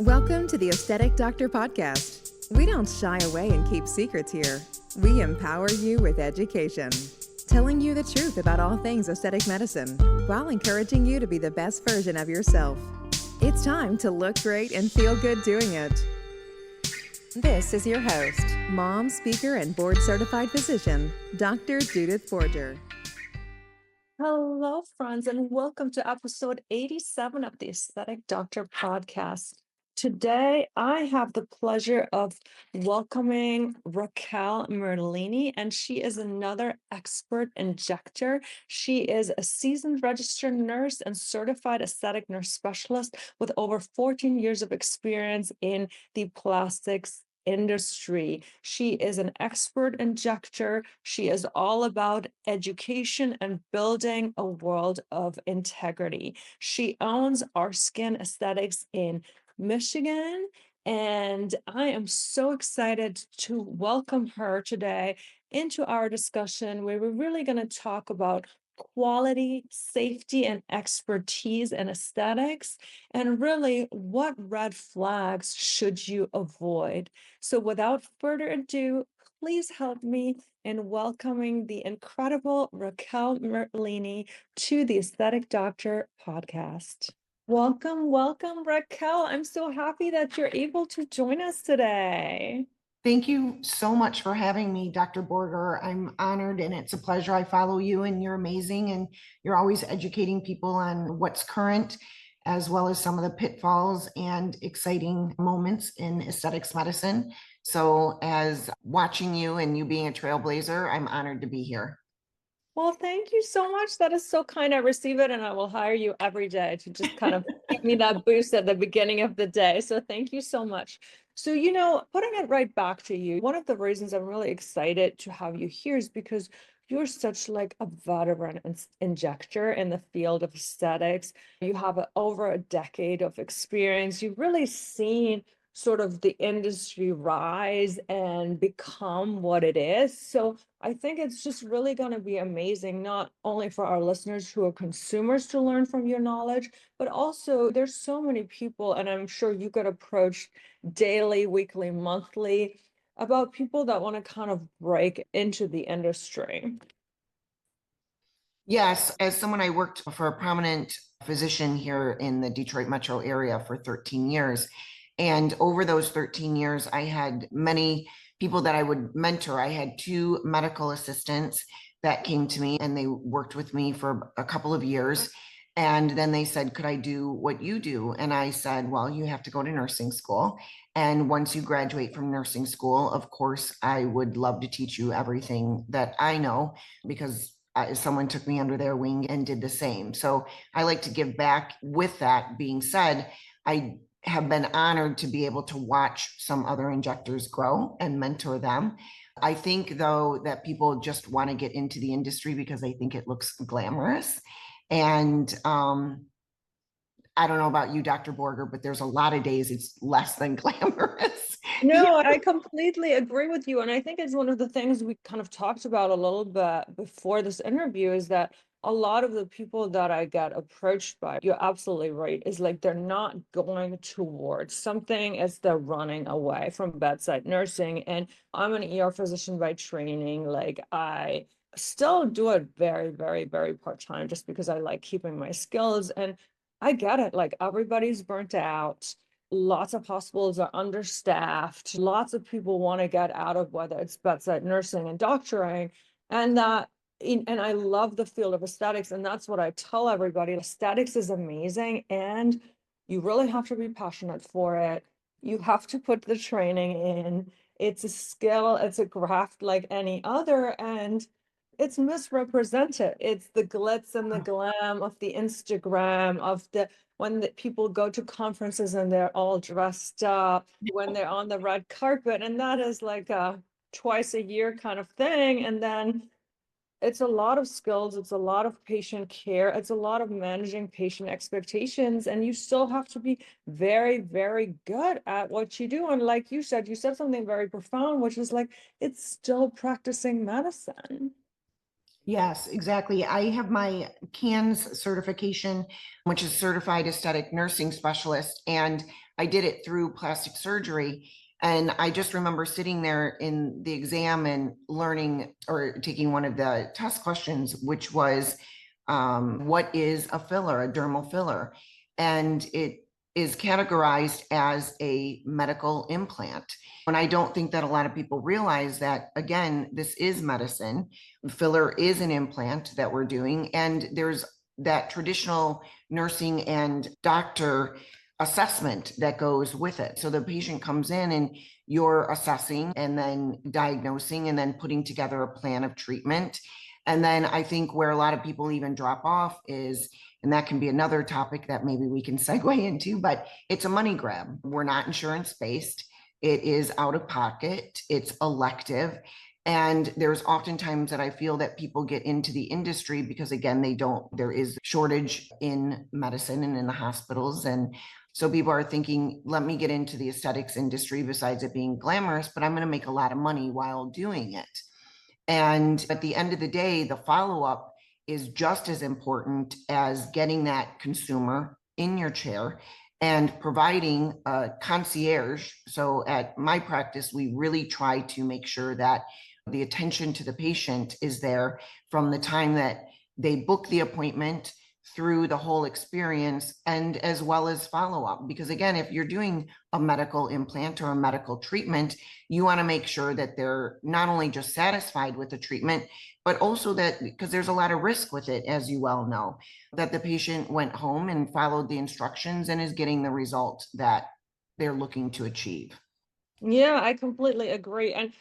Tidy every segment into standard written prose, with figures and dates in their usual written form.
Welcome to the Aesthetic Doctor Podcast. We don't shy away and keep secrets here. We empower you with education, telling you the truth about all things aesthetic medicine while encouraging you to be the best version of yourself. It's time to look great and feel good doing it. This is your host, mom, speaker, and board-certified physician, Dr. Judith Borger. Hello, friends, and welcome to episode 87 of the Aesthetic Doctor Podcast. Today, I have the pleasure of welcoming Raquel Merlini, and she is another expert injector. She is a seasoned registered nurse and certified aesthetic nurse specialist with over 14 years of experience in the plastics industry. She is an expert injector. She is all about education and building a world of integrity. She owns Our Skin Aesthetics in Michigan, and I am so excited to welcome her today into our discussion where we're really going to talk about quality, safety, and expertise in aesthetics, and really what red flags should you avoid. So without further ado, please help me in welcoming the incredible Raquel Merlini to the Aesthetic Doctor Podcast. Welcome, Raquel. I'm so happy that you're able to join us today. Thank you so much for having me, Dr. Borger. I'm honored and it's a pleasure. I follow you and you're amazing and you're always educating people on what's current, as well as some of the pitfalls and exciting moments in aesthetics medicine. So as watching you and you being a trailblazer, I'm honored to be here. Well, thank you so much. That is so kind. I receive it, and I will hire you every day to just kind of give me that boost at the beginning of the day. So thank you so much. So, putting it right back to you, one of the reasons I'm really excited to have you here is because you're such like a veteran injector in the field of aesthetics. You have over a decade of experience. You've really seen sort of the industry rise and become what it is. So I think it's just really going to be amazing, not only for our listeners who are consumers to learn from your knowledge, but also there's so many people, and I'm sure you get approached daily, weekly, monthly, about people that want to kind of break into the industry. Yes, as someone, I worked for a prominent physician here in the Detroit metro area for 13 years. And over those 13 years, I had many people that I would mentor. I had 2 medical assistants that came to me and they worked with me for a couple of years. And then they said, could I do what you do? And I said, well, you have to go to nursing school. And once you graduate from nursing school, of course, I would love to teach you everything that I know, because someone took me under their wing and did the same. So I like to give back. With that being said, I have been honored to be able to watch some other injectors grow and mentor them. I think, though, that people just want to get into the industry because they think it looks glamorous. And I don't know about you, Dr. Borger, but there's a lot of days it's less than glamorous. No, I completely agree with you. And I think it's one of the things we kind of talked about a little bit before this interview is that a lot of the people that I get approached by, you're absolutely right, is like they're not going towards something as they're running away from bedside nursing. And I'm an ER physician by training. Like I still do it very, very, very part-time just because I like keeping my skills. And I get it. Like everybody's burnt out. Lots of hospitals are understaffed. Lots of people want to get out of whether it's bedside nursing and doctoring. And I love the field of aesthetics. And that's what I tell everybody. Aesthetics is amazing. And you really have to be passionate for it. You have to put the training in. It's a skill. It's a craft like any other. And it's misrepresented. It's the glitz and the glam of the Instagram, of when the people go to conferences and they're all dressed up, when they're on the red carpet, and that is like a twice a year kind of thing. And then it's a lot of skills, it's a lot of patient care, it's a lot of managing patient expectations, and you still have to be very, very good at what you do. And like you said something very profound, which is like, it's still practicing medicine. Yes, exactly. I have my CANS certification, which is Certified Aesthetic Nursing Specialist, and I did it through plastic surgery. And I just remember sitting there in the exam and learning or taking one of the test questions, which was, what is a filler, a dermal filler? And it is categorized as a medical implant. And I don't think that a lot of people realize that, again, this is medicine. Filler is an implant that we're doing, and there's that traditional nursing and doctor assessment that goes with it. So the patient comes in and you're assessing and then diagnosing and then putting together a plan of treatment. And then I think where a lot of people even drop off is, and that can be another topic that maybe we can segue into, but it's a money grab. We're not insurance based. It is out of pocket. It's elective. And there's oftentimes that I feel that people get into the industry because, again, there is shortage in medicine and in the hospitals. And so people are thinking, let me get into the aesthetics industry besides it being glamorous, but I'm going to make a lot of money while doing it. And at the end of the day, the follow-up is just as important as getting that consumer in your chair and providing a concierge. So at my practice, we really try to make sure that the attention to the patient is there from the time that they book the appointment through the whole experience, and as well as follow-up. Because again, if you're doing a medical implant or a medical treatment, you want to make sure that they're not only just satisfied with the treatment, but also that, because there's a lot of risk with it, as you well know, that the patient went home and followed the instructions and is getting the result that they're looking to achieve. Yeah, I completely agree. And,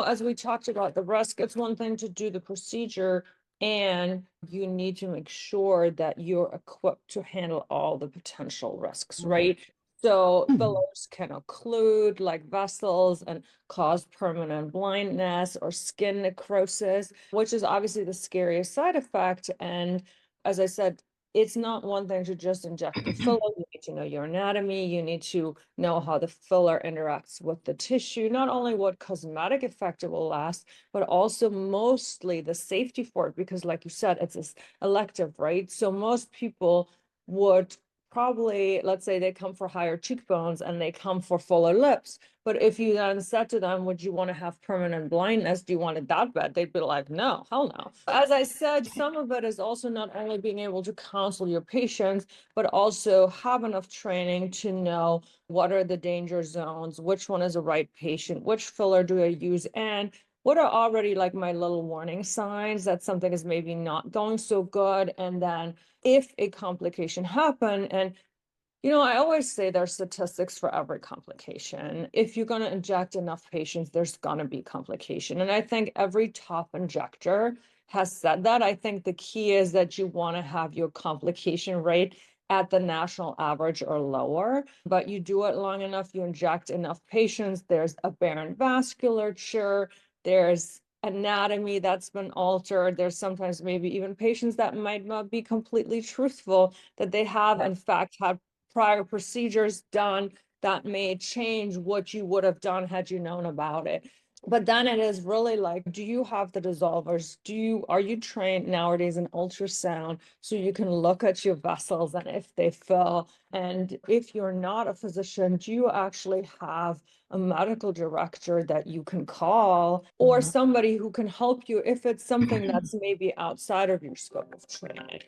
as we talked about the risk, it's one thing to do the procedure, and you need to make sure that you're equipped to handle all the potential risks, right? So fillers can occlude like vessels and cause permanent blindness or skin necrosis, which is obviously the scariest side effect. And as I said, it's not one thing to just inject the filler. You need to know your anatomy. You need to know how the filler interacts with the tissue, not only what cosmetic effect it will last, but also mostly the safety for it, because like you said, it's elective, right? So most people would probably, let's say they come for higher cheekbones and they come for fuller lips. But if you then said to them, would you want to have permanent blindness? Do you want it that bad? They'd be like, no, hell no. As I said, some of it is also not only being able to counsel your patients, but also have enough training to know what are the danger zones, which one is the right patient, which filler do I use, and what are already like my little warning signs that something is maybe not going so good. And then if a complication happen, and I always say there's statistics for every complication. If you're going to inject enough patients, there's going to be complication. And I think every top injector has said that. I think the key is that you want to have your complication rate at the national average or lower, but you do it long enough, you inject enough patients, there's aberrant vasculature, there's anatomy that's been altered. There's sometimes maybe even patients that might not be completely truthful, that they have in fact had prior procedures done that may change what you would have done had you known about it. But then it is really like, do you have the dissolvers? Are you trained nowadays in ultrasound so you can look at your vessels and if they fill? And if you're not a physician, do you actually have a medical director that you can call, or somebody who can help you if it's something that's maybe outside of your scope of training?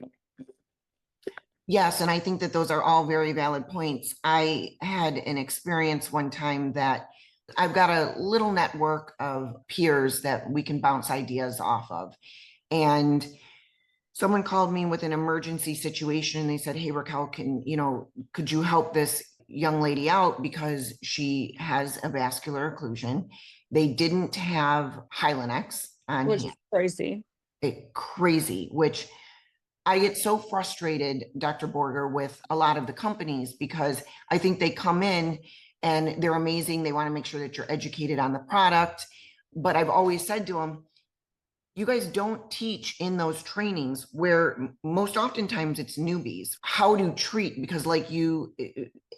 Yes, and I think that those are all very valid points. I had an experience one time that I've got a little network of peers that we can bounce ideas off of. And someone called me with an emergency situation and they said, "Hey, Raquel, could you help this young lady out because she has a vascular occlusion?" They didn't have Hylenex on Which hand. is crazy. Crazy, which I get so frustrated, Dr. Borger, with a lot of the companies because I think they come in and they're amazing. They want to make sure that you're educated on the product. But I've always said to them, you guys don't teach in those trainings where most oftentimes it's newbies how to treat, because like you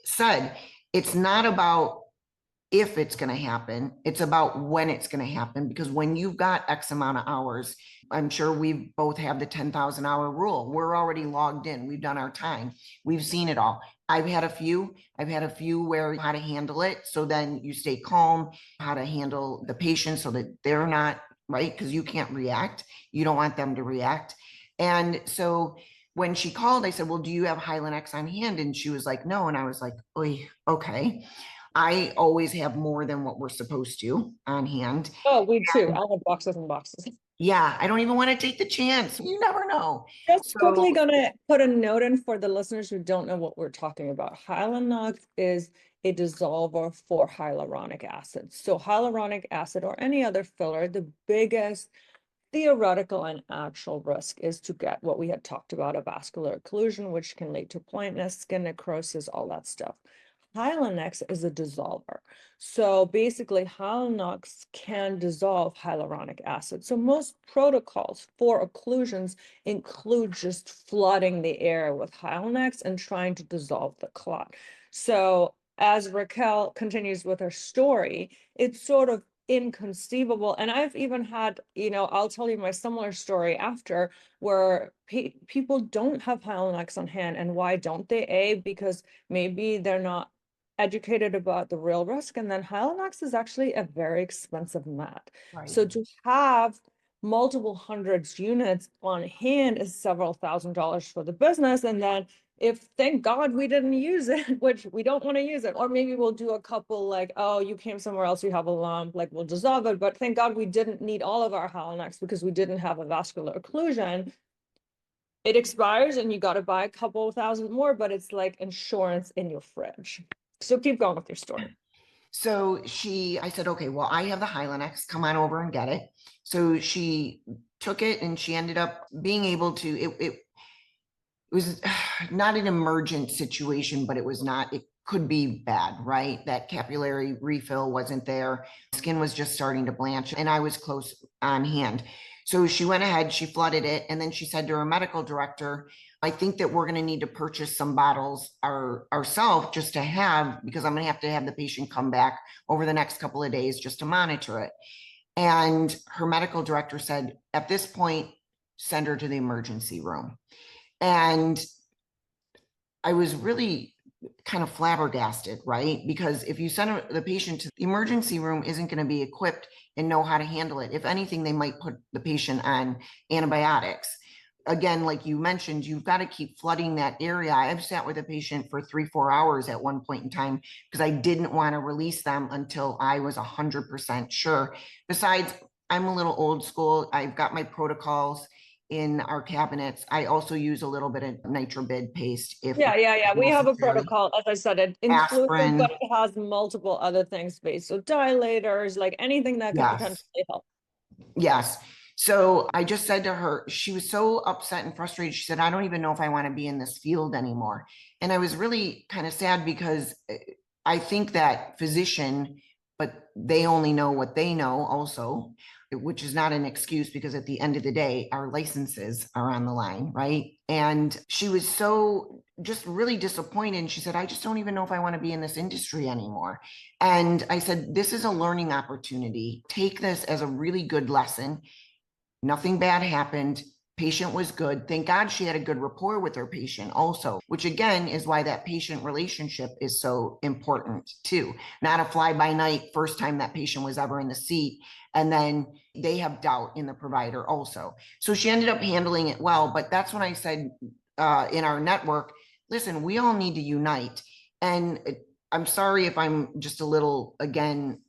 said, it's not about if it's going to happen. It's about when it's going to happen, because when you've got X amount of hours, I'm sure we both have the 10,000 hour rule. We're already logged in. We've done our time. We've seen it all. I've had a few where how to handle it. So then you stay calm, how to handle the patient so that they're not right. Because you can't react. You don't want them to react. And so when she called, I said, well, do you have Hylenex on hand? And she was like, no. And I was like, oy, okay. I always have more than what we're supposed to on hand. Oh, we too. I have boxes and boxes. Yeah, I don't even want to take the chance. You never know. Just quickly So gonna put a note in for the listeners who don't know what we're talking about. Hylenex is a dissolver for hyaluronic acid. So hyaluronic acid or any other filler, the biggest theoretical and actual risk is to get what we had talked about, a vascular occlusion, which can lead to blindness, skin necrosis, all that stuff. Hylenex is a dissolver. So basically, Hylenex can dissolve hyaluronic acid. So most protocols for occlusions include just flooding the air with Hylenex and trying to dissolve the clot. So as Raquel continues with her story, it's sort of inconceivable. And I've even had, I'll tell you my similar story after, where people don't have Hylenex on hand. And why don't they? A, because maybe they're not educated about the real risk. And then Hylenex is actually a very expensive mat. right. So to have multiple hundreds units on hand is several $1,000s for the business. And then if thank God we didn't use it, which we don't want to use it, or maybe we'll do a couple like, oh, you came somewhere else, you have a lump, like we'll dissolve it. But thank God we didn't need all of our Hylenex because we didn't have a vascular occlusion. It expires and you got to buy a couple thousand more, but it's like insurance in your fridge. So keep going with your story. So I said, okay, well, I have the Hylenex, come on over and get it. So she took it and she ended up being able to, it was not an emergent situation, but it could be bad, right? That capillary refill wasn't there. Skin was just starting to blanch and I was close on hand. So she went ahead, she flooded it. And then she said to her medical director, I think that we're going to need to purchase some bottles ourselves just to have, because I'm going to have the patient come back over the next couple of days just to monitor it. And her medical director said, at this point, send her to the emergency room. And I was really kind of flabbergasted, right? Because if you send the patient to the emergency room, isn't going to be equipped and know how to handle it. If anything, they might put the patient on antibiotics. Again, like you mentioned, you've got to keep flooding that area. I've sat with a patient for 3-4 hours at one point in time because I didn't want to release them until I was 100% sure. Besides, I'm a little old school. I've got my protocols in our cabinets. I also use a little bit of nitrobid paste. Yeah. We have a protocol, as I said, it includes, aspirin. but it has multiple other things, vasodilators, like anything that could potentially help. Yes. So I just said to her, she was so upset and frustrated. She said, I don't even know if I want to be in this field anymore. And I was really kind of sad because I think that physician, but they only know what they know also, which is not an excuse because at the end of the day, our licenses are on the line, right? And she was so just really disappointed. And she said, I just don't even know if I want to be in this industry anymore. And I said, this is a learning opportunity. Take this as a really good lesson. Nothing bad happened. Patient was good. Thank God she had a good rapport with her patient also, which again is why that patient relationship is so important too. Not a fly by night first time that patient was ever in the seat. And then they have doubt in the provider also. So she ended up handling it well. But that's when I said in our network, listen, we all need to unite. And I'm sorry if I'm just a little, again,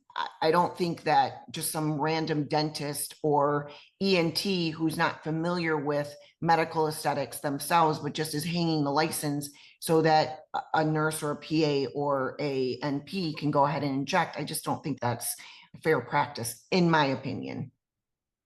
I don't think that just some random dentist or ENT who's not familiar with medical aesthetics themselves, but just is hanging the license so that a nurse or a PA or a NP can go ahead and inject. I just don't think that's fair practice, in my opinion.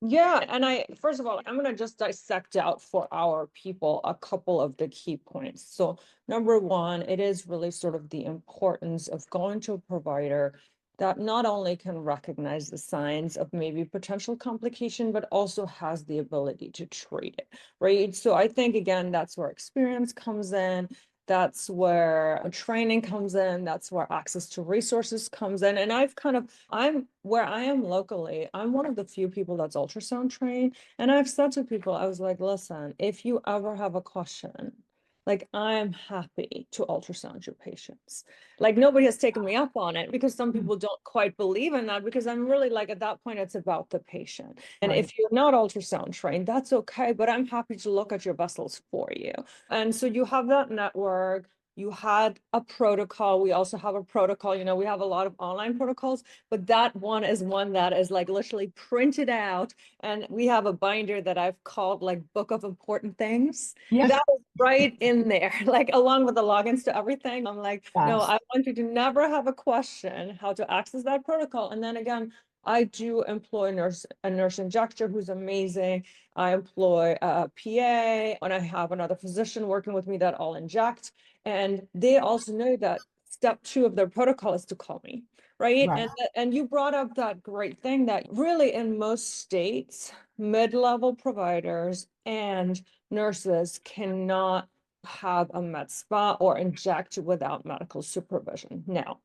Yeah, and first of all, I'm going to just dissect out for our people a couple of the key points. So number one, it is really sort of the importance of going to a provider that not only can recognize the signs of maybe potential complication, but also has the ability to treat it, right? So I think, again, that's where experience comes in. That's where training comes in. That's where access to resources comes in. And I'm where I am locally, I'm one of the few people that's ultrasound trained. And I've said to people, I was like, listen, if you ever have a question, like, I'm happy to ultrasound your patients. Like, nobody has taken me up on it because some people don't quite believe in that, because I'm really like, at that point, it's about the patient. And Right. if you're not ultrasound trained, that's okay, but I'm happy to look at your vessels for you. And so you have that network. You had a protocol. We also have a protocol. We have a lot of online protocols, but that one is one that is like literally printed out. And we have a binder that I've called like Book of Important Things. Yes. That is right in there, like along with the logins to everything. I'm like, no, Yes. I want you to never have a question how to access that protocol. And then again, I do employ a nurse injector who's amazing. I employ a PA, and I have another physician working with me that I'll inject. And they also know that step 2 of their protocol is to call me, right? Right. And you brought up that great thing that really in most states, mid-level providers and nurses cannot have a med spa or inject without medical supervision. Now,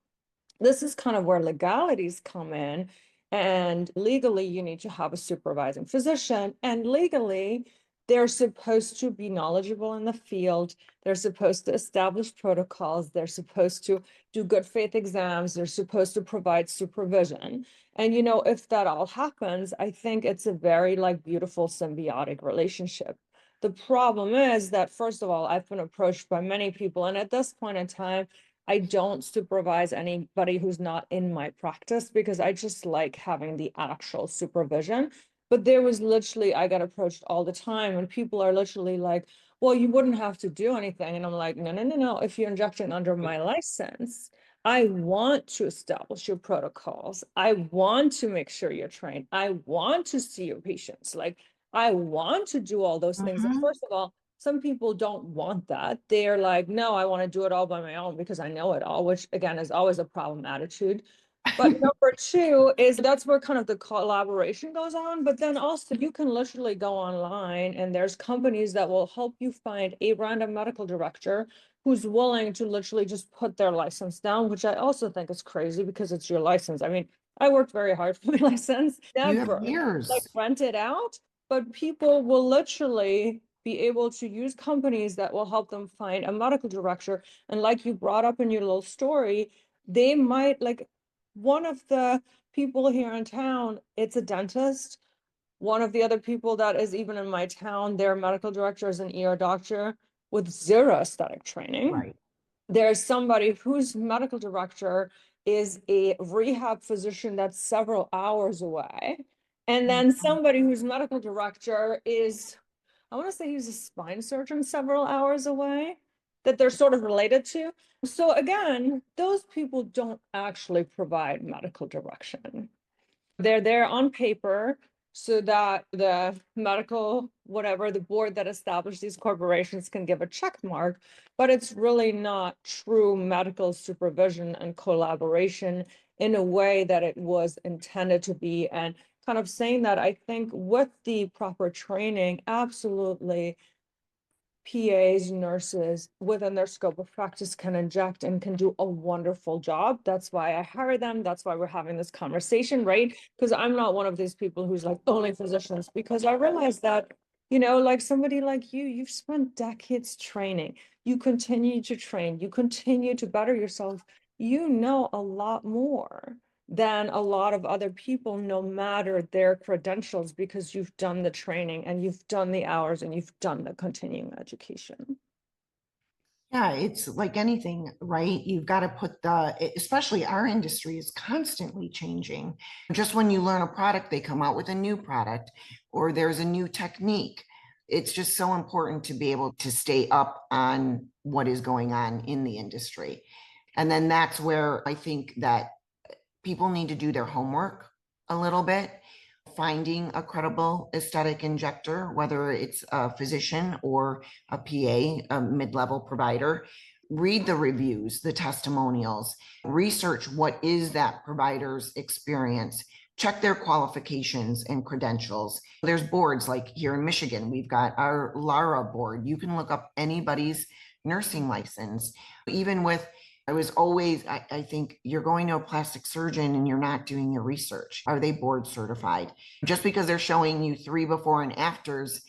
this is kind of where legalities come in. And legally, you need to have a supervising physician. And legally, they're supposed to be knowledgeable in the field. They're supposed to establish protocols. They're supposed to do good faith exams. They're supposed to provide supervision. And, if that all happens, I think it's a very like beautiful symbiotic relationship. The problem is that, first of all, I've been approached by many people. And at this point in time, I don't supervise anybody who's not in my practice because I just like having the actual supervision. But there was literally, I got approached all the time, and people are literally like, well, you wouldn't have to do anything. And I'm like, no, no, no, no. If you're injecting under my license, I want to establish your protocols. I want to make sure you're trained. I want to see your patients. Like, I want to do all those things. And Mhm. first of all, some people don't want that. They're like, no, I want to do it all by my own because I know it all, which again is always a problem attitude. But number 2 is that's where kind of the collaboration goes on. But then also you can literally go online and there's companies that will help you find a random medical director who's willing to literally just put their license down, which I also think is crazy because it's your license. I mean, I worked very hard for my license, You have never like years. rent it out, but people will literally be able to use companies that will help them find a medical director. And like you brought up in your little story, they might like one of the people here in town, it's a dentist. One of the other people that is even in my town, their medical director is an ER doctor with zero aesthetic training. Right. There's somebody whose medical director is a rehab physician that's several hours away. And then somebody whose medical director is, I want to say he's a spine surgeon several hours away, that they're sort of related to. So again, those people don't actually provide medical direction. They're there on paper so that the medical, whatever, the board that established these corporations can give a check mark, but it's really not true medical supervision and collaboration in a way that it was intended to be. And kind of saying that, I think with the proper training, absolutely PAs, nurses within their scope of practice can inject and can do a wonderful job. That's why I hire them. That's why we're having this conversation, right? Because I'm not one of these people who's like only physicians, because I realize that, like somebody like you, you've spent decades training. You continue to train, you continue to better yourself. You know a lot more than a lot of other people, no matter their credentials, because you've done the training and you've done the hours and you've done the continuing education. Yeah, it's like anything, right? You've got to put especially our industry is constantly changing. Just when you learn a product, they come out with a new product or there's a new technique. It's just so important to be able to stay up on what is going on in the industry. And then that's where I think that people need to do their homework a little bit, finding a credible aesthetic injector, whether it's a physician or a PA, a mid-level provider. Read the reviews, the testimonials, research what is that provider's experience, check their qualifications and credentials. There's boards like here in Michigan, we've got our LARA board. You can look up anybody's nursing license. Even with, I was always, I think you're going to a plastic surgeon and you're not doing your research. Are they board certified? Just because they're showing you 3 before and afters,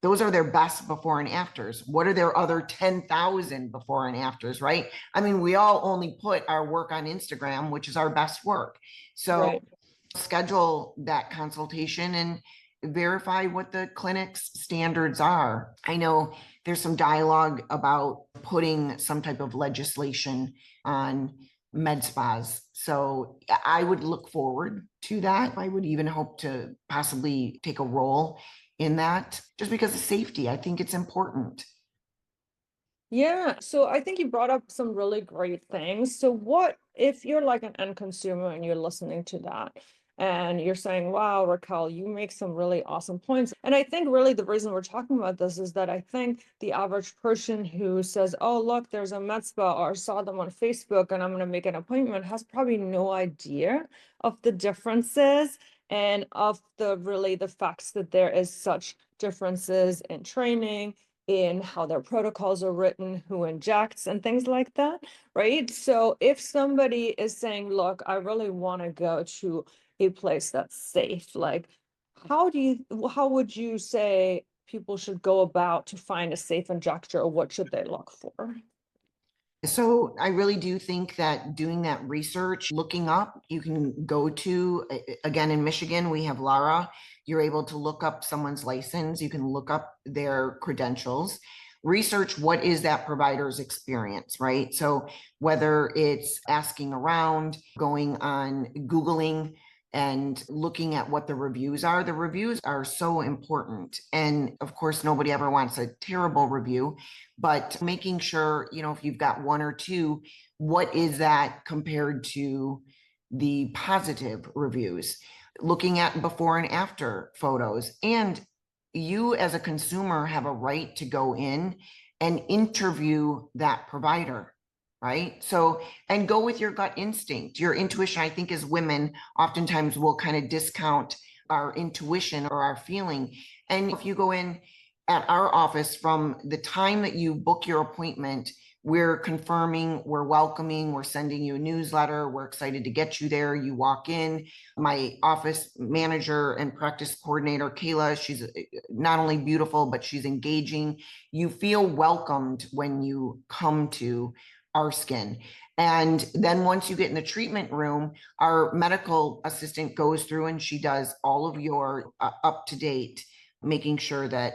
those are their best before and afters. What are their other 10,000 before and afters, right? I mean, we all only put our work on Instagram, which is our best work. So Right. schedule that consultation and verify what the clinic's standards are. I know there's some dialogue about putting some type of legislation on med spas. So I would look forward to that. I would even hope to possibly take a role in that just because of safety. I think it's important. Yeah, so I think you brought up some really great things. So what if you're like an end consumer and you're listening to that and you're saying, wow, Raquel, you make some really awesome points. And I think really the reason we're talking about this is that I think the average person who says, oh, look, there's a med spa or saw them on Facebook and I'm going to make an appointment has probably no idea of the differences and of the facts that there is such differences in training, in how their protocols are written, who injects, and things like that, right? So if somebody is saying, look, I really want to go to a place that's safe, like how would you say people should go about to find a safe injector, or what should they look for? So I really do think that doing that research, looking up, you can go to, again, in Michigan, we have Lara. You're able to look up someone's license. You can look up their credentials, research what is that provider's experience, right? So whether it's asking around, going on Googling, and looking at what the reviews are so important. And of course, nobody ever wants a terrible review, but making sure, if you've got 1 or 2, what is that compared to the positive reviews? Looking at before and after photos. And you as a consumer have a right to go in and interview that provider, right? So, and go with your gut instinct, your intuition. I think as women, oftentimes we'll kind of discount our intuition or our feeling. And if you go in at our office, from the time that you book your appointment, we're confirming, we're welcoming, we're sending you a newsletter, we're excited to get you there. You walk in, my office manager and practice coordinator, Kayla, she's not only beautiful, but she's engaging. You feel welcomed when you come to our skin. And then once you get in the treatment room, our medical assistant goes through and she does all of your up to date, making sure that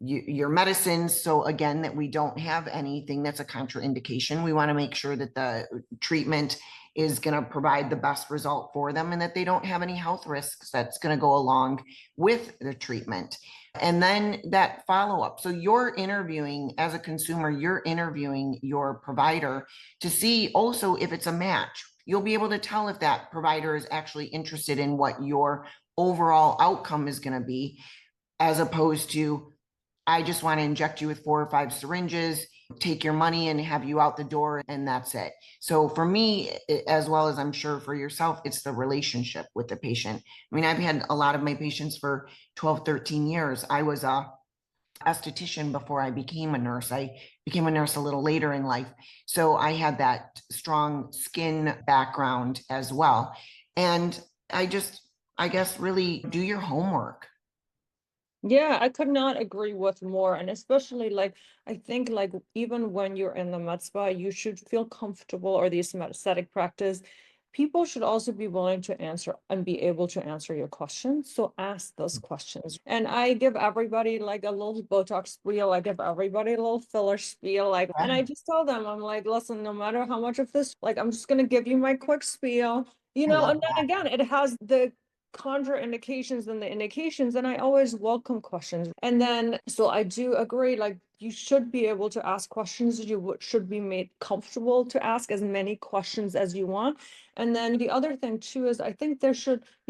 your medicines. So again, that we don't have anything that's a contraindication. We want to make sure that the treatment is going to provide the best result for them and that they don't have any health risks that's going to go along with the treatment. And then that follow-up. So you're interviewing, as a consumer, you're interviewing your provider to see also if it's a match. You'll be able to tell if that provider is actually interested in what your overall outcome is going to be, as opposed to, I just want to inject you with 4 or 5 syringes, take your money and have you out the door, and that's it. So for me, as well as I'm sure for yourself, it's the relationship with the patient. I mean, I've had a lot of my patients for 12, 13 years. I was a esthetician before I became a nurse. I became a nurse a little later in life. So I had that strong skin background as well. And I guess really do your homework. Yeah, I could not agree with more. And especially like, I think like even when you're in the med spa, you should feel comfortable, or the aesthetic practice, people should also be willing to answer and be able to answer your questions. So ask those questions. And I give everybody like a little Botox spiel. I give everybody a little filler spiel. Like, and I just tell them, I'm like, listen, no matter how much of this, like, I'm just gonna give you my quick spiel, I love and then that. again, it has the contraindications and the indications, and I always welcome questions. And then so I do agree, like you should be able to ask questions. You should be made comfortable to ask as many questions as you want. And then the other thing too is I think you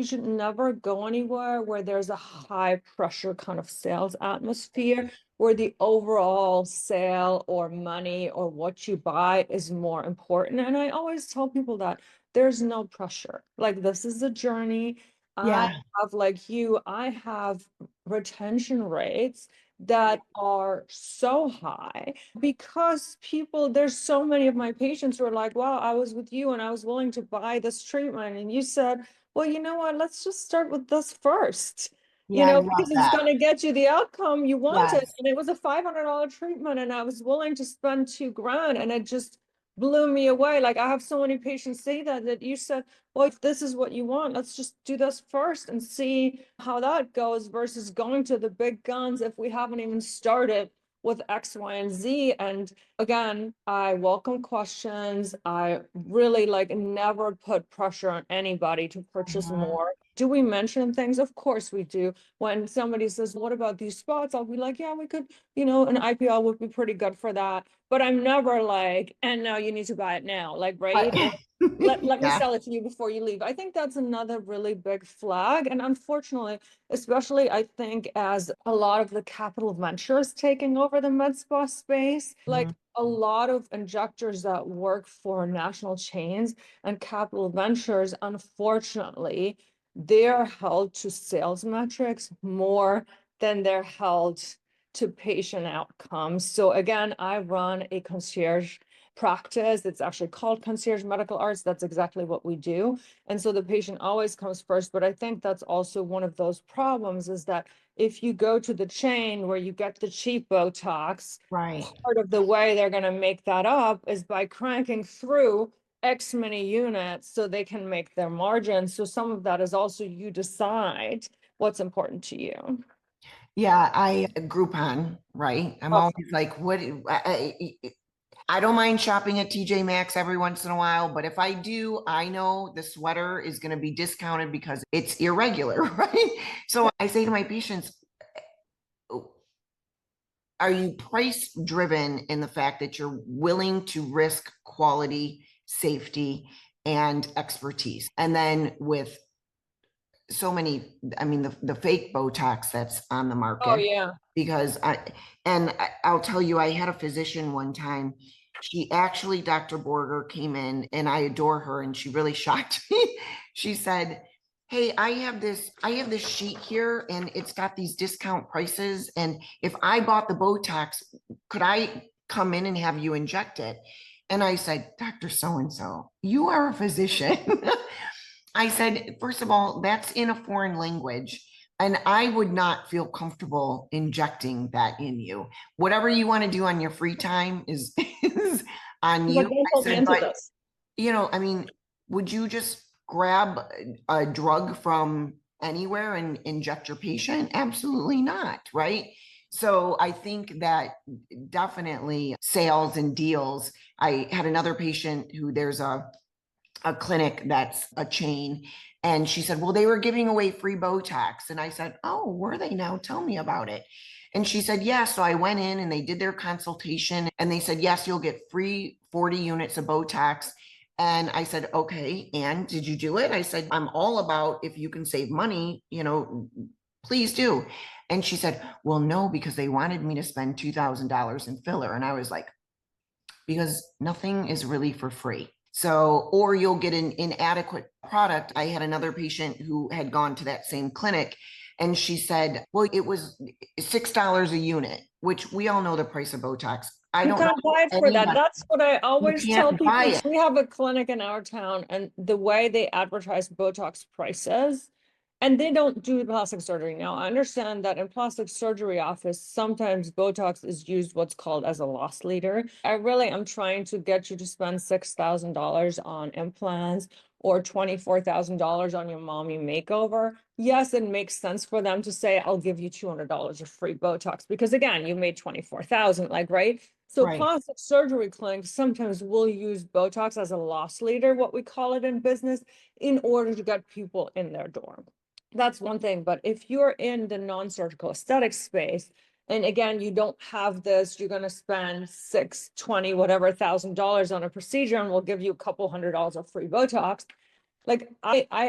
should never go anywhere where there's a high pressure kind of sales atmosphere, where the overall sale or money or what you buy is more important. And I always tell people that there's no pressure. Like, this is a journey. I Yeah. have, I have retention rates that are so high because there's so many of my patients who are like, wow, I was with you and I was willing to buy this treatment. And you said, well, you know what, let's just start with this first, Yeah, I love because it's that. going to get you the outcome you wanted. Yes. And it was a $500 treatment and I was willing to spend $2,000 and it just blew me away. Like I have so many patients say that you said, well, if this is what you want, let's just do this first and see how that goes versus going to the big guns if we haven't even started with X, Y, and Z. And again, I welcome questions. I really never put pressure on anybody to purchase more. Do we mention things? Of course we do. When somebody says, what about these spots? I'll be like, yeah, we could, an IPL would be pretty good for that. But I'm never like, and now you need to buy it now, right? Or let me Yeah. sell it to you before you leave. I think that's another really big flag. And unfortunately, especially I think as a lot of the capital ventures taking over the med spa space, like a lot of injectors that work for national chains and capital ventures, unfortunately, they're held to sales metrics more than they're held to patient outcomes. So again, I run a concierge practice. It's actually called concierge medical arts. That's exactly what we do. And so the patient always comes first. But I think that's also one of those problems is that if you go to the chain where you get the cheap Botox, Right. part of the way they're going to make that up is by cranking through X many units so they can make their margin. So some of that is also you decide what's important to you. Yeah, I Groupon, right? I'm always like, I don't mind shopping at TJ Maxx every once in a while, but if I do, I know the sweater is going to be discounted because it's irregular, right? So I say to my patients, are you price driven in the fact that you're willing to risk quality, safety, and expertise? And then with so many, I mean, the fake Botox that's on the market. Oh, yeah. Because I'll tell you, I had a physician one time. She actually, Dr. Borger came in and I adore her and she really shocked me. She said, hey, I have this sheet here and it's got these discount prices. And if I bought the Botox, could I come in and have you inject it? And I said, Dr. So-and-so, you are a physician. I said, first of all, that's in a foreign language. And I would not feel comfortable injecting that in you. Whatever you want to do on your free time is, is on you. I said, but, I mean, would you just grab a drug from anywhere and inject your patient? Absolutely not, right? So I think that definitely sales and deals. I had another patient who there's a clinic that's a chain. And she said, well, they were giving away free Botox. And I said, oh, were they now? Tell me about it. And she said, yeah. So I went in and they did their consultation and they said, yes, you'll get free 40 units of Botox. And I said, okay. And did you do it? I said, I'm all about if you can save money, please do. And she said, well, no, because they wanted me to spend $2,000 in filler. And I was like, because nothing is really for free. So, or you'll get an inadequate product. I had another patient who had gone to that same clinic and she said, well, it was $6 a unit, which we all know the price of Botox. I don't know buy it for that. That's what I always tell people. We have a clinic in our town and the way they advertise Botox prices, and they don't do plastic surgery. Now, I understand that in plastic surgery office, sometimes Botox is used what's called as a loss leader. I really am trying to get you to spend $6,000 on implants or $24,000 on your mommy makeover. Yes, it makes sense for them to say, I'll give you $200 of free Botox because again, you made 24,000, right? So plastic surgery clinics sometimes will use Botox as a loss leader, what we call it in business, in order to get people in their door. That's one thing. But if you're in the non-surgical aesthetic space, and again, you don't have this, you're going to spend $6, $20, whatever $1,000 on a procedure, and we'll give you a couple $100 of free Botox. Like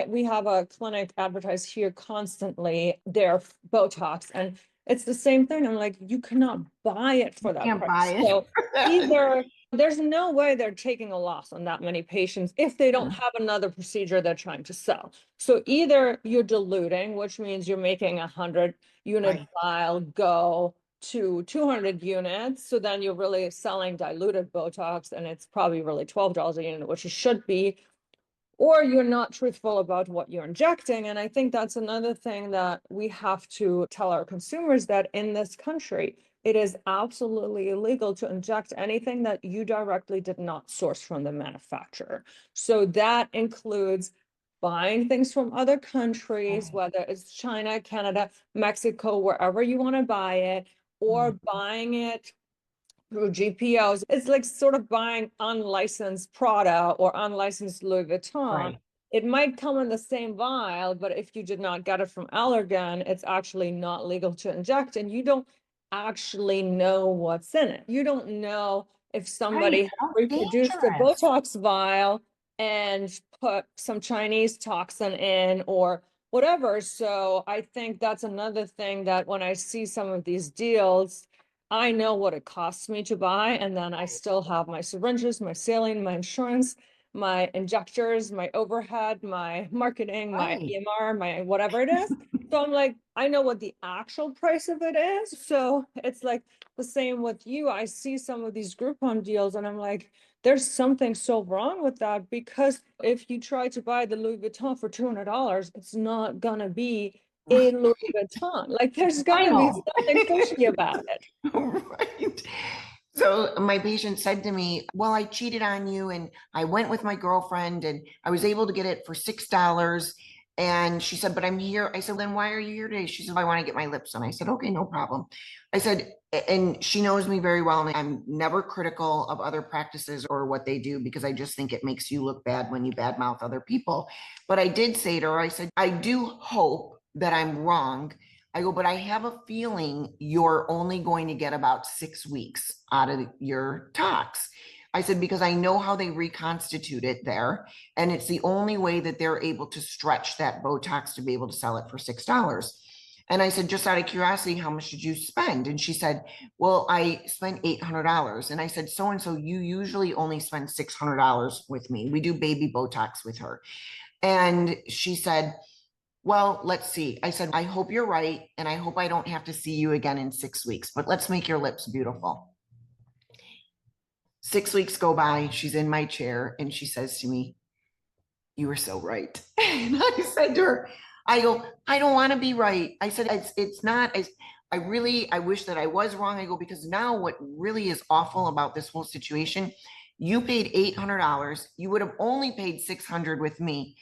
we have a clinic advertised here constantly, their Botox, and it's the same thing. I'm like, you cannot buy it for that price. So either there's no way they're taking a loss on that many patients if they don't have another procedure they're trying to sell. So either you're diluting, which means you're making 100 unit vial go to 200 units. So then you're really selling diluted Botox, and it's probably really $12 a unit, which it should be, or you're not truthful about what you're injecting. And I think that's another thing that we have to tell our consumers, that in this country, it is absolutely illegal to inject anything that you directly did not source from the manufacturer. So that includes buying things from other countries, whether it's China, Canada, Mexico, wherever you want to buy it, or buying it through GPOs. It's like sort of buying unlicensed Prada or unlicensed Louis Vuitton. Right. It might come in the same vial, but if you did not get it from Allergan, it's actually not legal to inject, and you don't actually know what's in it. You don't know if somebody Right. How reproduced a dangerous. Botox vial and put some Chinese toxin in or whatever. So I think that's another thing, that when I see some of these deals, I know what it costs me to buy, and then I still have my syringes, my saline, my insurance, my injectors, my overhead, my marketing, my Right. EMR, my whatever it is. So I'm like, I know what the actual price of it is. So it's like the same with you. I see some of these Groupon deals and I'm like, there's something so wrong with that, because if you try to buy the Louis Vuitton for $200, it's not gonna be a Louis Vuitton. Like there's I gonna be know. something fishy about it. Right. So my patient said to me, well, I cheated on you and I went with my girlfriend and I was able to get it for $6. And she said, but I'm here. I said, then why are you here today? She said, I want to get my lips done. I said, okay, no problem. I said, and she knows me very well. And I'm never critical of other practices or what they do, because I just think it makes you look bad when you badmouth other people. But I did say to her, I said, I do hope that I'm wrong. I go, but I have a feeling you're only going to get about 6 weeks out of your tox. I said, because I know how they reconstitute it there. And it's the only way that they're able to stretch that Botox to be able to sell it for $6. And I said, just out of curiosity, how much did you spend? And she said, well, I spent $800. And I said, so-and-so, you usually only spend $600 with me. We do baby Botox with her. And she said, well, let's see. I said, I hope you're right. And I hope I don't have to see you again in 6 weeks, but let's make your lips beautiful. 6 weeks go by. She's in my chair and she says to me, you were so right. And I said to her, I go, I don't want to be right. I said, it's not as, I wish that I was wrong. I go, because now what really is awful about this whole situation, you paid $800. You would have only paid $600 with me.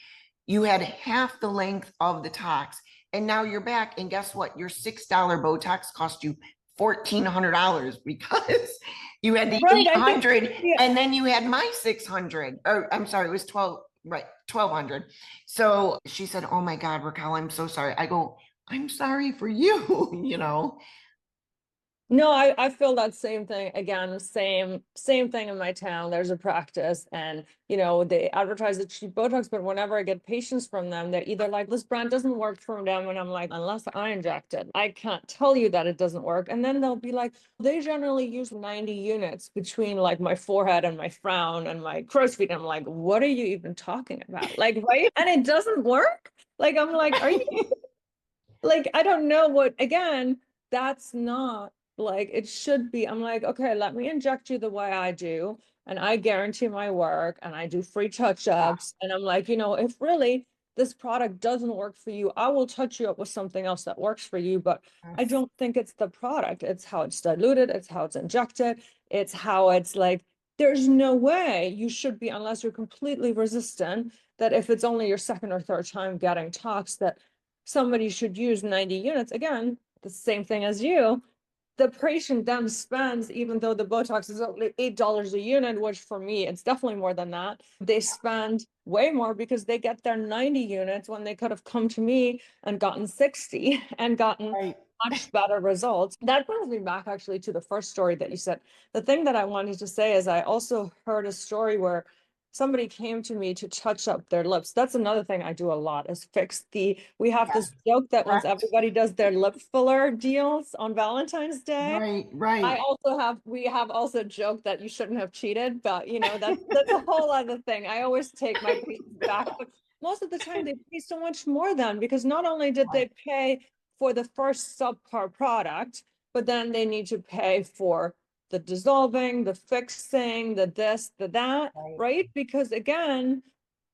You had half the length of the tox, and now you're back. And guess what? Your $6 Botox cost you $1,400 because you had the Right, 800 and then you had my 600. Or I'm sorry, it was 12, right? 1,200. So she said, oh my God, Raquel, I'm so sorry. I go, I'm sorry for you, you know. No, I feel that same thing. Again, same thing in my town. There's a practice, and they advertise the cheap Botox, but whenever I get patients from them, they're either like, this brand doesn't work for them, and I'm like, unless I inject it, I can't tell you that it doesn't work. And then they'll be like, they generally use 90 units between like my forehead and my frown and my crow's feet. I'm like, what are you even talking about? Like, right? And it doesn't work. Like, I'm like, are you like, I don't know what, again, that's not like it should be. I'm like, okay, let me inject you the way I do, and I guarantee my work, and I do free touch-ups. And I'm like, if really this product doesn't work for you, I will touch you up with something else that works for you. But I don't think it's the product. It's how it's diluted, it's how it's injected, it's how it's like, there's no way you should be, unless you're completely resistant, that if it's only your second or third time getting tox, that somebody should use 90 units. Again, the same thing as you. The patient then spends, even though the Botox is only $8 a unit, which for me, it's definitely more than that. They spend way more because they get their 90 units when they could have come to me and gotten 60 and gotten Right. much better results. That brings me back actually to the first story that you said. The thing that I wanted to say is I also heard a story where somebody came to me to touch up their lips. That's another thing I do a lot, is we have this joke that once everybody does their lip filler deals on Valentine's Day. Right. We have also joked that you shouldn't have cheated, but that's a whole other thing. I always take my patients back, but most of the time they pay so much more then, because not only did they pay for the first subpar product, but then they need to pay for the dissolving, the fixing, the this, the that, right? Because again,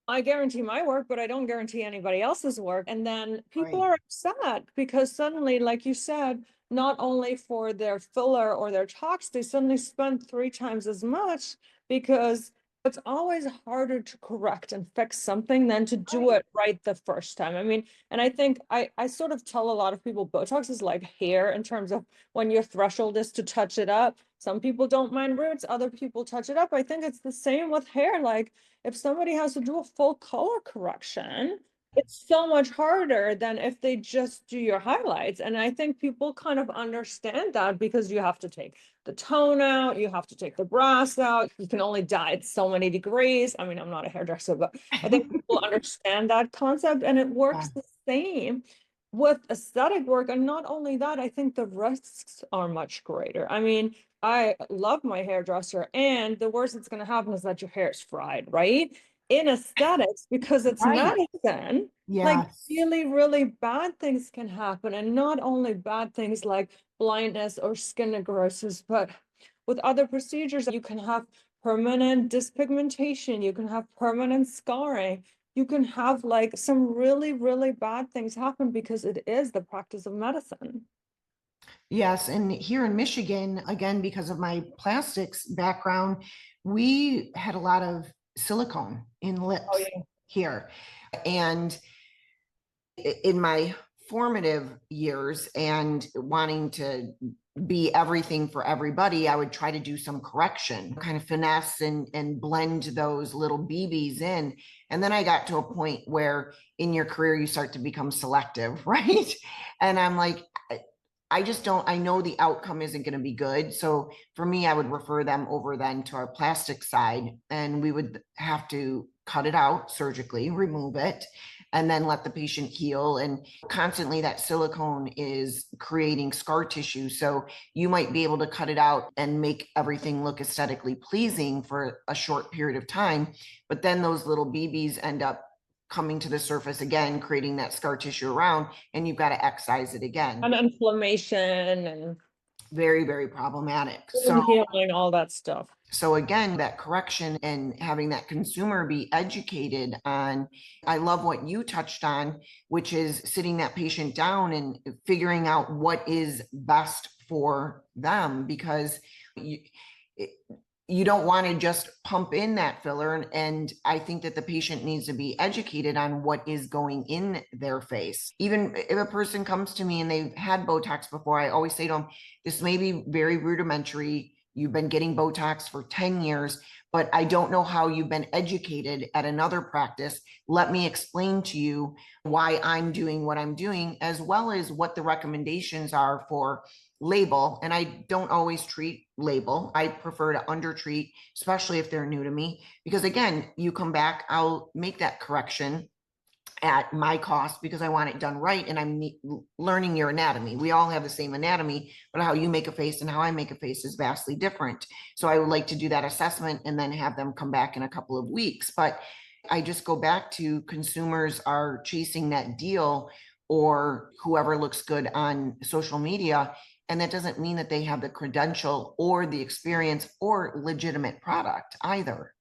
I guarantee my work, but I don't guarantee anybody else's work. And then people Right. are upset because suddenly, like you said, not only for their filler or their tox, they suddenly spend 3 times as much, because it's always harder to correct and fix something than to do it right the first time. I mean, and I think I sort of tell a lot of people Botox is like hair in terms of when your threshold is to touch it up. Some people don't mind roots, other people touch it up. I think it's the same with hair. Like if somebody has to do a full color correction, it's so much harder than if they just do your highlights. And I think people kind of understand that because you have to take the tone out, you have to take the brass out, you can only dye at so many degrees. I mean, I'm not a hairdresser, but I think people understand that concept, and it works the same with aesthetic work. And not only that, I think the risks are much greater. I mean, I love my hairdresser, and the worst that's going to happen is that your hair is fried, right? In aesthetics, because it's Right. medicine, like Yes. really, really bad things can happen. And not only bad things like blindness or skin necrosis, but with other procedures, you can have permanent dyspigmentation, you can have permanent scarring, you can have like some really, really bad things happen because it is the practice of medicine. Yes, and here in Michigan, again, because of my plastics background, we had a lot of silicone in lips Yeah. here. And in my formative years and wanting to be everything for everybody, I would try to do some correction, kind of finesse and blend those little BBs in. And then I got to a point where in your career, you start to become selective, right? And I'm like, I just don't, I know the outcome isn't going to be good. So for me, I would refer them over then to our plastic side, and we would have to cut it out surgically, remove it, and then let the patient heal. And constantly that silicone is creating scar tissue. So you might be able to cut it out and make everything look aesthetically pleasing for a short period of time. But then those little BBs end up coming to the surface again, creating that scar tissue around, and you've got to excise it again. And inflammation and Very, very problematic. So, healing, all that stuff. so again, that correction and having that consumer be educated on, I love what you touched on, which is sitting that patient down and figuring out what is best for them, because you don't want to just pump in that filler. And I think that the patient needs to be educated on what is going in their face. Even if a person comes to me and they've had Botox before, I always say to them, this may be very rudimentary. You've been getting Botox for 10 years, but I don't know how you've been educated at another practice. Let me explain to you why I'm doing what I'm doing, as well as what the recommendations are for label. And I don't always treat label. I prefer to undertreat, especially if they're new to me, because again, you come back, I'll make that correction at my cost because I want it done right. And I'm learning your anatomy. We all have the same anatomy, but how you make a face and how I make a face is vastly different. So I would like to do that assessment and then have them come back in a couple of weeks. But I just go back to consumers are chasing that deal or whoever looks good on social media. And that doesn't mean that they have the credential or the experience or legitimate product either.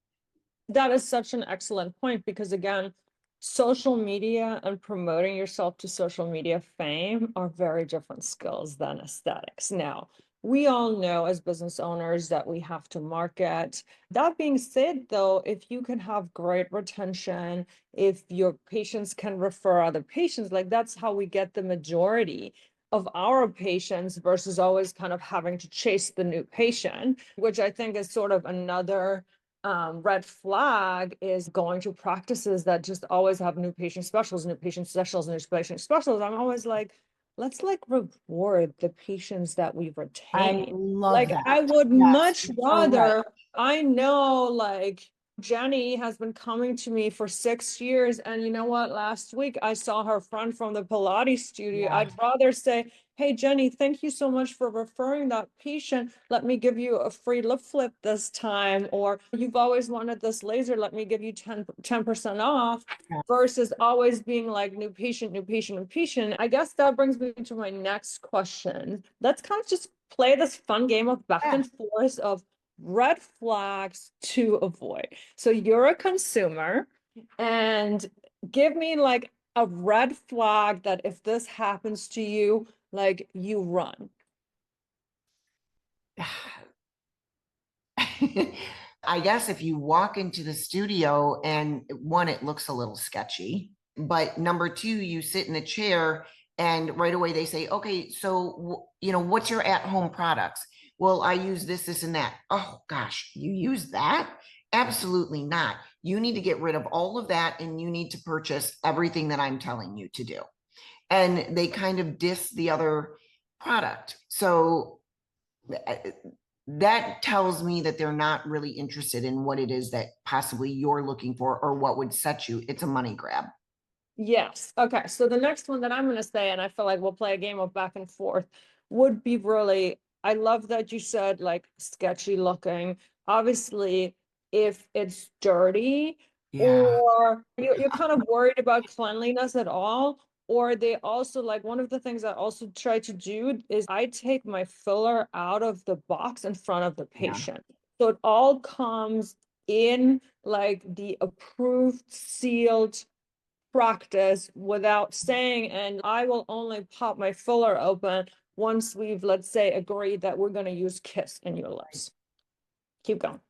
That is such an excellent point, because again, social media and promoting yourself to social media fame are very different skills than aesthetics. Now, we all know as business owners that we have to market. That being said, though, if you can have great retention, if your patients can refer other patients, like that's how we get the majority of our patients versus always kind of having to chase the new patient, which I think is sort of another red flag, is going to practices that just always have new patient specials, new patient specials, new patient specials. I'm always like, let's like reward the patients that we I retain. love Like that. I would Yes, much you're so right. rather, I know like Jenny has been coming to me for 6 years, and you know what? Last week I saw her friend from the Pilates studio. Yeah. I'd rather say, hey, Jenny, thank you so much for referring that patient. Let me give you a free lip flip this time. Or you've always wanted this laser. Let me give you 10% off, versus always being like new patient, new patient, new patient. I guess that brings me to my next question. Let's kind of just play this fun game of back and forth of red flags to avoid. So you're a consumer, and give me like a red flag that if this happens to you, like you run. I guess if you walk into the studio and one, it looks a little sketchy, but number two, you sit in a chair and right away they say, okay, so, what's your at-home products? Well, I use this, this, and that. Oh gosh, you use that? Absolutely not. You need to get rid of all of that and you need to purchase everything that I'm telling you to do. And they kind of diss the other product. So that tells me that they're not really interested in what it is that possibly you're looking for or what would set you. It's a money grab. Yes. Okay. So the next one that I'm going to say, and I feel like we'll play a game of back and forth, would be really, I love that you said like sketchy looking. Obviously, if it's dirty, Yeah. or you're kind of worried about cleanliness at all, or they also like one of the things I also try to do is I take my filler out of the box in front of the patient. So it all comes in like the approved, sealed practice without saying, and I will only pop my filler open once we've, let's say, agreed that we're going to use Kiss in your lips. Keep going.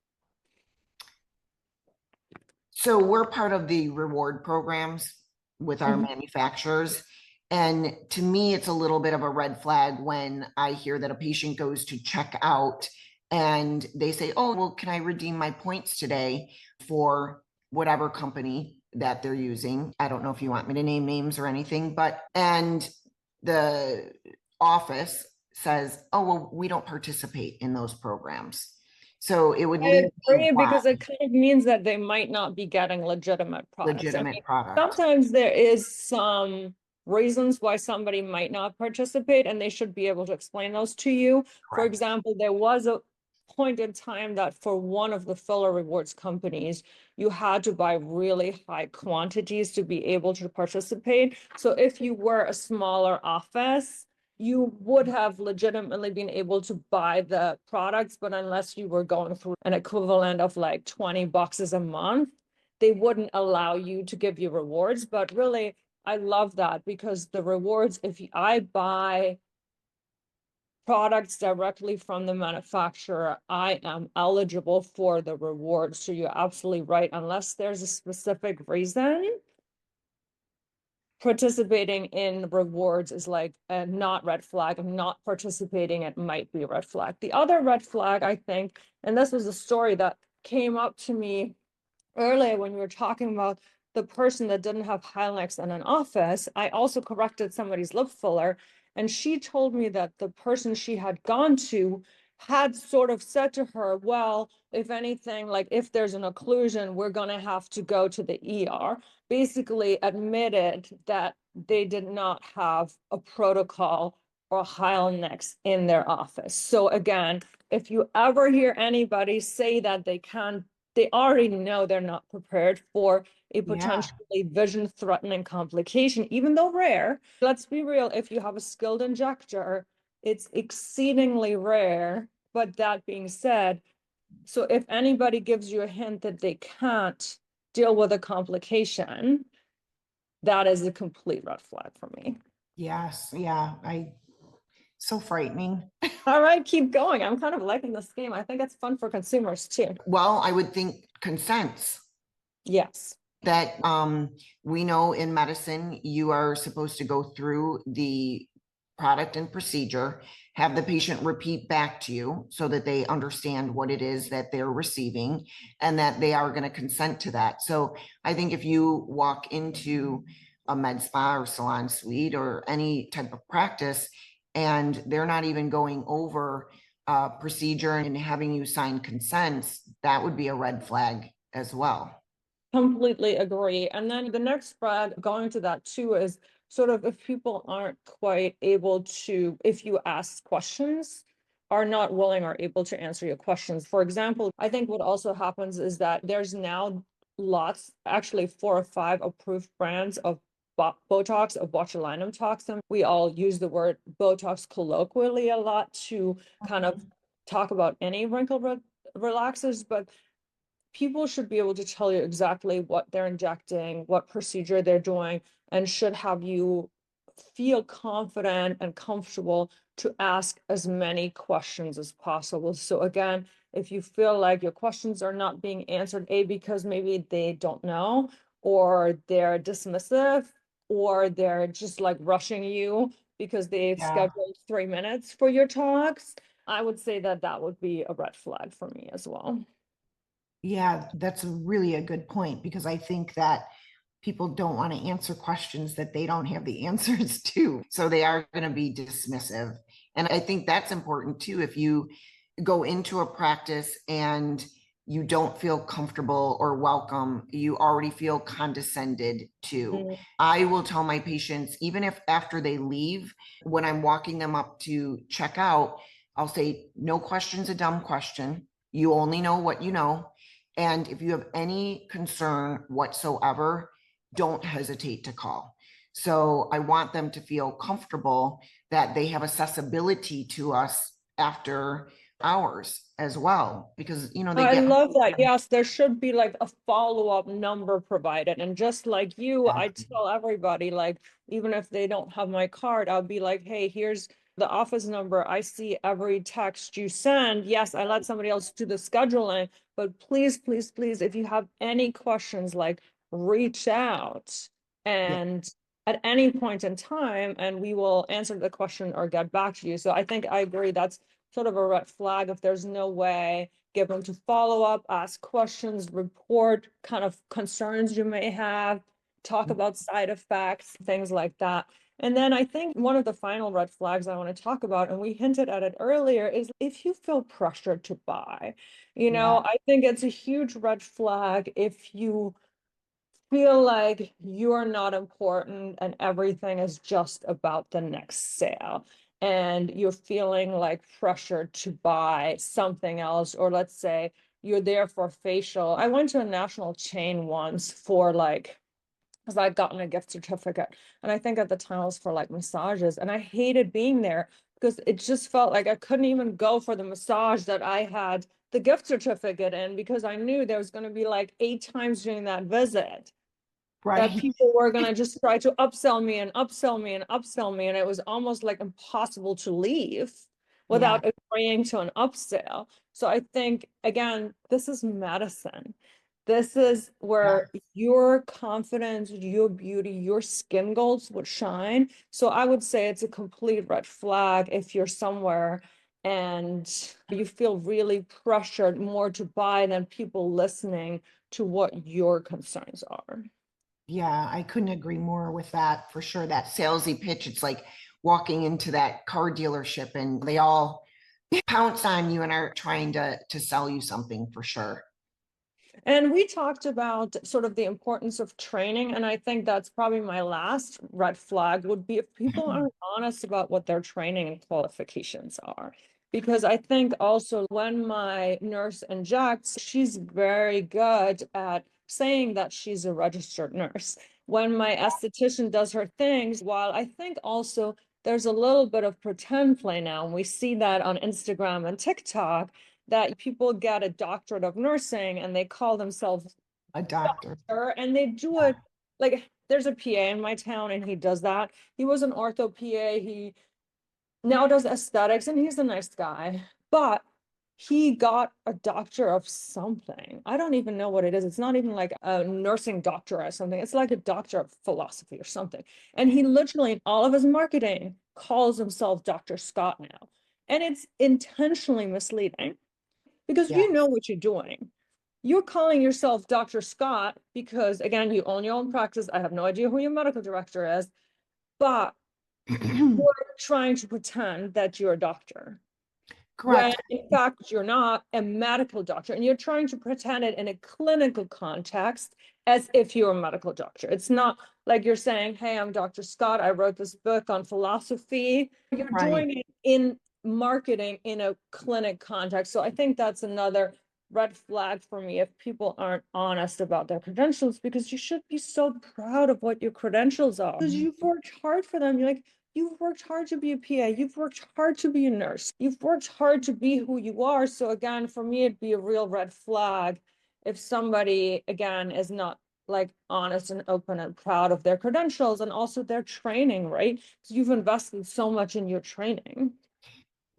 So we're part of the reward programs with our manufacturers. And to me, it's a little bit of a red flag when I hear that a patient goes to check out and they say, oh, well, can I redeem my points today for whatever company that they're using? I don't know if you want me to name names or anything, and the office says, oh, well, we don't participate in those programs. So it would leave agree, because it kind of means that they might not be getting legitimate products. legitimate product. Sometimes there is some reasons why somebody might not participate, and they should be able to explain those to you. For Correct. example, there was a point in time that for one of the filler rewards companies, you had to buy really high quantities to be able to participate. So if you were a smaller office, you would have legitimately been able to buy the products, but unless you were going through an equivalent of like 20 boxes a month, they wouldn't allow you to give you rewards. But really, I love that, because the rewards, if I buy products directly from the manufacturer, I am eligible for the rewards. So you're absolutely right. Unless there's a specific reason, participating in rewards is like a not red flag, and not participating, it might be a red flag. The other red flag, I think, and this was a story that came up to me earlier when we were talking about the person that didn't have Hylex in an office. I also corrected somebody's lip filler, and she told me that the person she had gone to had sort of said to her, well, if anything, like if there's an occlusion, we're going to have to go to the ER. Basically admitted that they did not have a protocol or Hylex in their office. So again, if you ever hear anybody say that they can't, they already know they're not prepared for a potentially vision-threatening complication, even though rare. Let's be real, if you have a skilled injector, it's exceedingly rare. But that being said, so if anybody gives you a hint that they can't deal with a complication, that is a complete red flag for me. Yes. Yeah. So frightening. All right, keep going. I'm kind of liking this game. I think it's fun for consumers too. Well, I would think consents. Yes. That we know in medicine, you are supposed to go through the product and procedure, have the patient repeat back to you so that they understand what it is that they're receiving and that they are going to consent to that. So I think if you walk into a med spa or salon suite or any type of practice and they're not even going over procedure and having you sign consents, that would be a red flag as well. Completely agree. And then the next flag going to that too is sort of if people aren't quite able to, if you ask questions, are not willing or able to answer your questions. For example, I think what also happens is that there's now lots, actually 4 or 5 approved brands of Botox, of botulinum toxin. We all use the word Botox colloquially a lot to kind of talk about any wrinkle relaxers, but people should be able to tell you exactly what they're injecting, what procedure they're doing, and should have you feel confident and comfortable to ask as many questions as possible. So again, if you feel like your questions are not being answered, because maybe they don't know, or they're dismissive, or they're just like rushing you because they've scheduled 3 minutes for your talks, I would say that that would be a red flag for me as well. Yeah, that's really a good point, because I think that people don't want to answer questions that they don't have the answers to. So they are going to be dismissive. And I think that's important too. If you go into a practice and you don't feel comfortable or welcome, you already feel condescended to. Mm. I will tell my patients, even if after they leave, when I'm walking them up to check out, I'll say, no question's a dumb question. You only know what you know. And if you have any concern whatsoever, don't hesitate to call. So I want them to feel comfortable that they have accessibility to us after hours as well, because they I get. love that. Yes, there should be like a follow-up number provided. And just like you, I tell everybody, like, even if they don't have my card, I'll be like, hey, here's the office number. I see every text you send. Yes, I let somebody else do the scheduling, but please, please, please, if you have any questions, like, reach out and at any point in time, and we will answer the question or get back to you. So I think I agree that's sort of a red flag if there's no way given to follow up, ask questions, report kind of concerns you may have, talk about side effects, things like that. And then I think one of the final red flags I want to talk about, and we hinted at it earlier, is if you feel pressured to buy. I think it's a huge red flag if you feel like you're not important and everything is just about the next sale, and you're feeling like pressured to buy something else. Or let's say you're there for facial. I went to a national chain once for like, because I'd gotten a gift certificate, and I think at the time it was for like massages, and I hated being there because it just felt like I couldn't even go for the massage that I had the gift certificate in, because I knew there was going to be like 8 times during that visit that Right. people were going to just try to upsell me and upsell me and upsell me. And it was almost like impossible to leave without agreeing to an upsell. So I think, again, this is medicine. This is where your confidence, your beauty, your skin goals would shine. So I would say it's a complete red flag if you're somewhere and you feel really pressured more to buy than people listening to what your concerns are. Yeah, I couldn't agree more with that for sure. That salesy pitch, it's like walking into that car dealership and they all pounce on you and are trying to sell you something for sure. And we talked about sort of the importance of training. And I think that's probably my last red flag would be if people aren't honest about what their training and qualifications are. Because I think also when my nurse injects, she's very good at saying that she's a registered nurse. When my esthetician does her things, while I think also there's a little bit of pretend play now, and we see that on Instagram and TikTok, that people get a doctorate of nursing and they call themselves A doctor. and they do it like, there's a PA in my town and he does that. He was an ortho PA. He now does aesthetics and he's a nice guy, but he got a doctor of something. I don't even know what it is. It's not even like a nursing doctor or something. It's like a doctor of philosophy or something. And he literally, in all of his marketing, calls himself Dr. Scott now. And it's intentionally misleading because you know what you're doing. You're calling yourself Dr. Scott because, again, you own your own practice. I have no idea who your medical director is, but you're trying to pretend that you're a doctor. Correct. When in fact, you're not a medical doctor and you're trying to pretend it in a clinical context as if you're a medical doctor. It's not like you're saying, hey, I'm Dr. Scott. I wrote this book on philosophy. You're doing it in marketing in a clinic context. So I think that's another red flag for me if people aren't honest about their credentials, because you should be so proud of what your credentials are because you've worked hard for them. You're like, you've worked hard to be a PA. You've worked hard to be a nurse. You've worked hard to be who you are. So again, for me, it'd be a real red flag if somebody, again, is not like honest and open and proud of their credentials and also their training, right? Because you've invested so much in your training.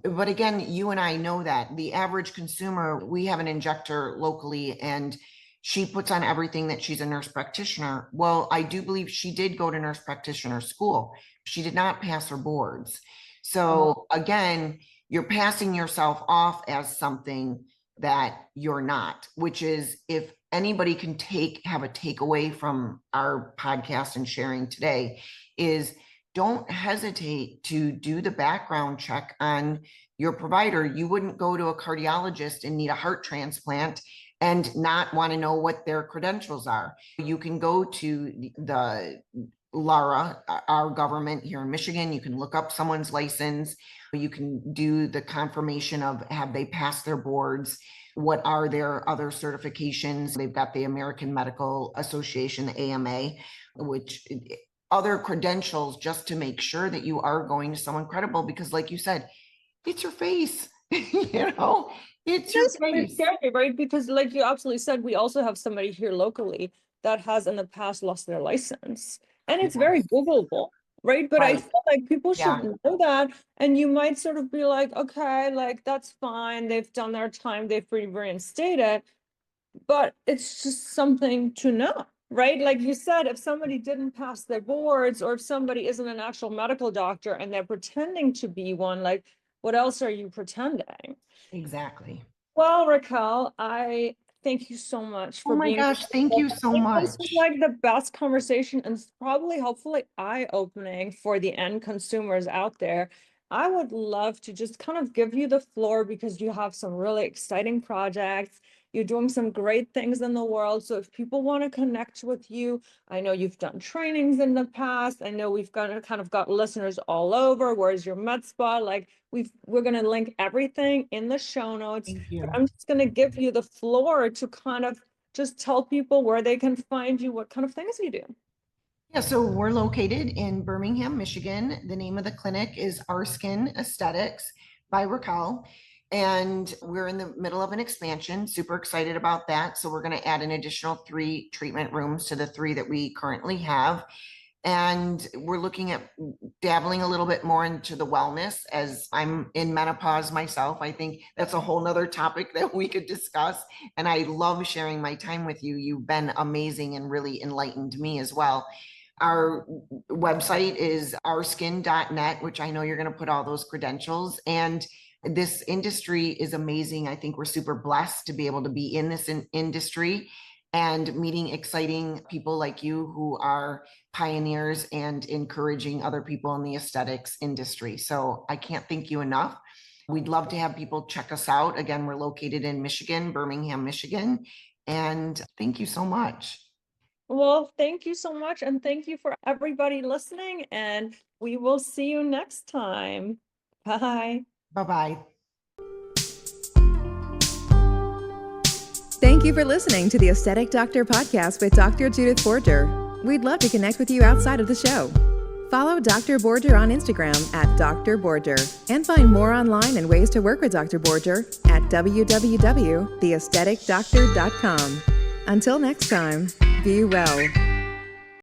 But again, you and I know that the average consumer, we have an injector locally and she puts on everything that she's a nurse practitioner. Well, I do believe she did go to nurse practitioner school. She did not pass her boards. So again, you're passing yourself off as something that you're not, which is, if anybody can have a takeaway from our podcast and sharing today, is don't hesitate to do the background check on your provider. You wouldn't go to a cardiologist and need a heart transplant and not want to know what their credentials are. You can go to the LARA, our government here in Michigan. You can look up someone's license. You can do the confirmation of, have they passed their boards? What are their other certifications? They've got the American Medical Association, the AMA, which other credentials, just to make sure that you are going to someone credible, because like you said, it's your face, you know, it's your face. Scary, right? Because like you absolutely said, we also have somebody here locally that has in the past lost their license, and it's very Googleable, right? But I feel like people should know that, and you might sort of be like, okay, like that's fine. They've done their time. They've reinstated, but it's just something to know. Right? Like you said, if somebody didn't pass their boards, or if somebody isn't an actual medical doctor and they're pretending to be one, like, what else are you pretending? Exactly. Well, Raquel, I thank you so much for being. Oh my gosh, thank you so much. This was like the best conversation, and probably hopefully eye-opening for the end consumers out there. I would love to just kind of give you the floor, because you have some really exciting projects. You're doing some great things in the world. So if people want to connect with you, I know you've done trainings in the past. I know we've got listeners all over. Where's your med spa? Like we're going to link everything in the show notes. But I'm just going to give you the floor to kind of just tell people where they can find you, what kind of things you do. Yeah, so we're located in Birmingham, Michigan. The name of the clinic is Our Skin Aesthetics by Raquel. And we're in the middle of an expansion, super excited about that. So we're going to add an additional 3 treatment rooms to the 3 that we currently have. And we're looking at dabbling a little bit more into the wellness, as I'm in menopause myself. I think that's a whole nother topic that we could discuss. And I love sharing my time with you. You've been amazing and really enlightened me as well. Our website is ourskin.net, which I know you're going to put all those credentials. And this industry is amazing. I think we're super blessed to be able to be in this industry and meeting exciting people like you who are pioneers and encouraging other people in the aesthetics industry. So I can't thank you enough. We'd love to have people check us out. Again, we're located in Michigan, Birmingham, Michigan. And thank you so much. Well, thank you so much. And thank you for everybody listening. And we will see you next time. Bye. Bye-bye. Thank you for listening to the Aesthetic Doctor Podcast with Dr. Judith Borger. We'd love to connect with you outside of the show. Follow Dr. Borger on Instagram at Dr. Borger, and find more online and ways to work with Dr. Borger at www.theaestheticdoctor.com. Until next time, be well.